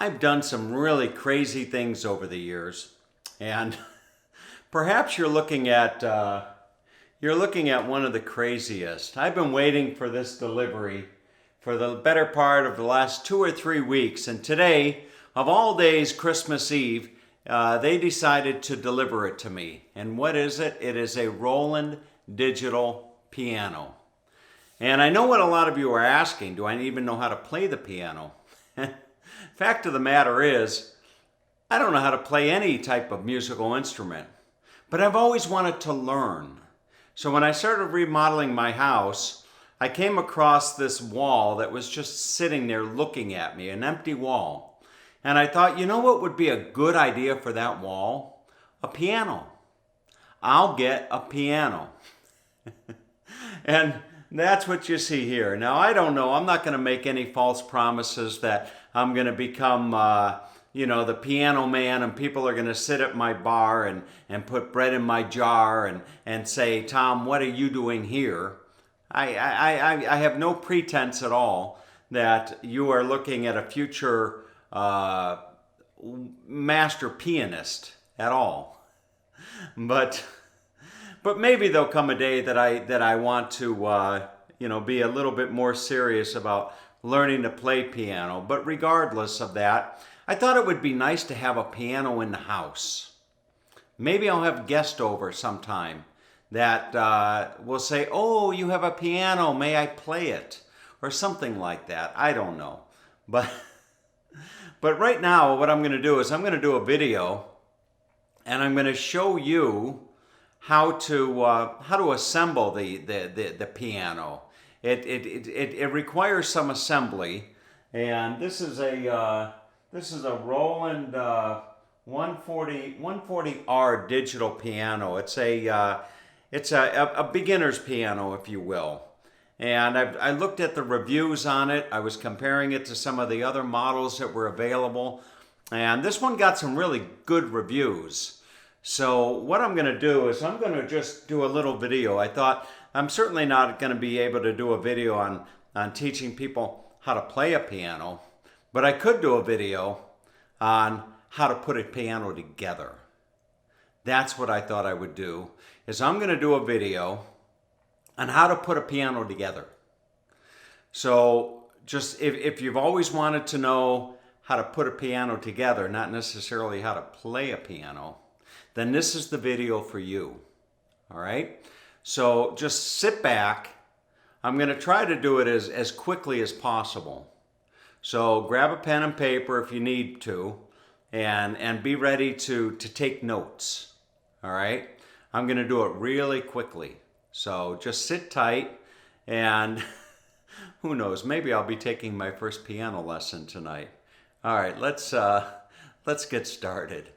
I've done some really crazy things over the years, and perhaps you're looking at one of the craziest. I've been waiting for this delivery for the better part of the last 2 or 3 weeks, and today, of all days, Christmas Eve, they decided to deliver it to me. And what is it? It is a Roland digital piano. And I know what a lot of you are asking. Do I even know how to play the piano? Fact of the matter is, I don't know how to play any type of musical instrument, but I've always wanted to learn. So when I started remodeling my house, I came across this wall that was just sitting there looking at me, an empty wall. And I thought, you know what would be a good idea for that wall? A piano. I'll get a piano. And that's what you see here. Now, I don't know. I'm not going to make any false promises that I'm going to become, the piano man, and people are going to sit at my bar and put bread in my jar and say, Tom, what are you doing here? I have no pretense at all that you are looking at a future master pianist at all. But maybe there'll come a day that I want to be a little bit more serious about learning to play piano. But regardless of that, I thought it would be nice to have a piano in the house. Maybe I'll have guests over sometime that will say, "Oh, you have a piano, may I play it?" or something like that. I don't know. But right now, what I'm going to do is I'm going to do a video, and I'm going to show you how to assemble the piano. It requires some assembly, and this is a Roland 140R digital piano. It's a beginner's piano, if you will. And I looked at the reviews on it. I was comparing it to some of the other models that were available, and this one got some really good reviews. So what I'm going to do is I'm going to just do a little video. I thought I'm certainly not going to be able to do a video on teaching people how to play a piano, but I could do a video on how to put a piano together. That's what I thought I would do, is I'm going to do a video on how to put a piano together. So just if you've always wanted to know how to put a piano together, not necessarily how to play a piano, then this is the video for you. All right? So just sit back. I'm going to try to do it as quickly as possible. So grab a pen and paper if you need to, and be ready to take notes. All right? I'm going to do it really quickly. So just sit tight, and who knows, maybe I'll be taking my first piano lesson tonight. All right, let's get started.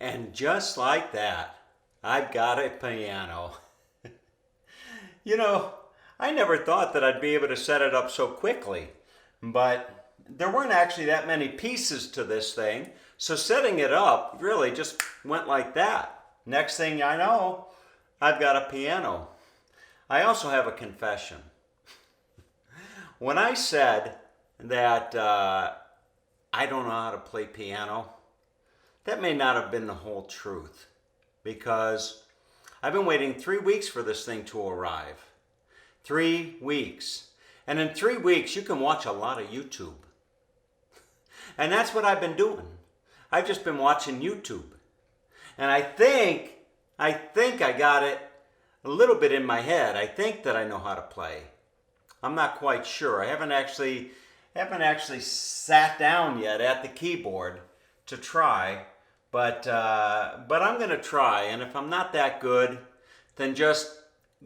And just like that, I've got a piano. You know, I never thought that I'd be able to set it up so quickly, but there weren't actually that many pieces to this thing, so setting it up really just went like that. Next thing I know, I've got a piano. I also have a confession. When I said that I don't know how to play piano, that may not have been the whole truth, because I've been waiting 3 weeks for this thing to arrive. 3 weeks. And in 3 weeks, you can watch a lot of YouTube. And that's what I've been doing. I've just been watching YouTube. And I think I got it a little bit in my head. I think that I know how to play. I'm not quite sure. I haven't actually sat down yet at the keyboard to try, but I'm going to try. And if I'm not that good, then just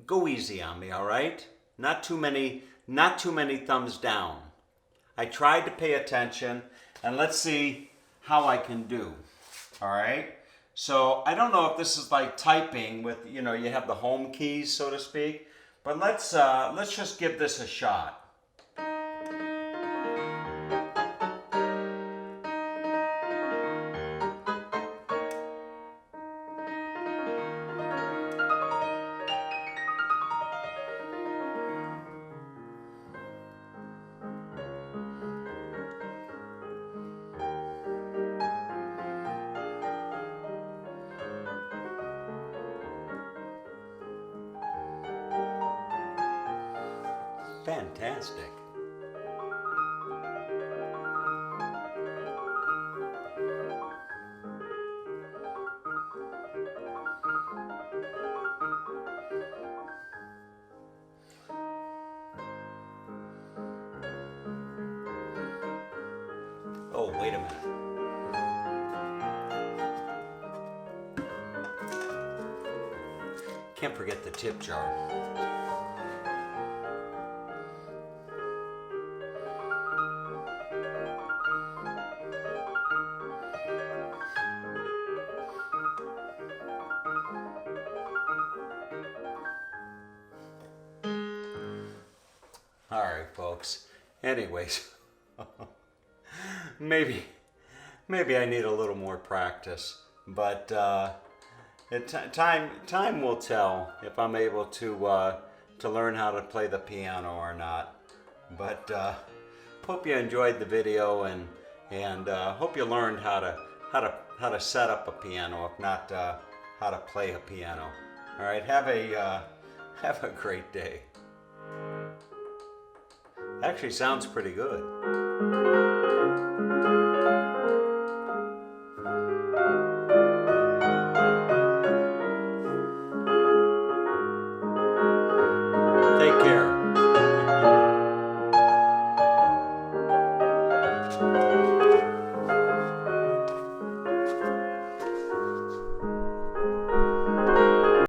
go easy on me, all right? Not too many thumbs down. I tried to pay attention, and let's see how I can do. All right? So I don't know if this is like typing with, you have the home keys, so to speak, but let's just give this a shot. Fantastic. Oh, wait a minute. Can't forget the tip jar. All right, folks. Anyways, maybe I need a little more practice, but time will tell if I'm able to learn how to play the piano or not. But hope you enjoyed the video, and hope you learned how to set up a piano, if not how to play a piano. All right, have a great day. Actually sounds pretty good.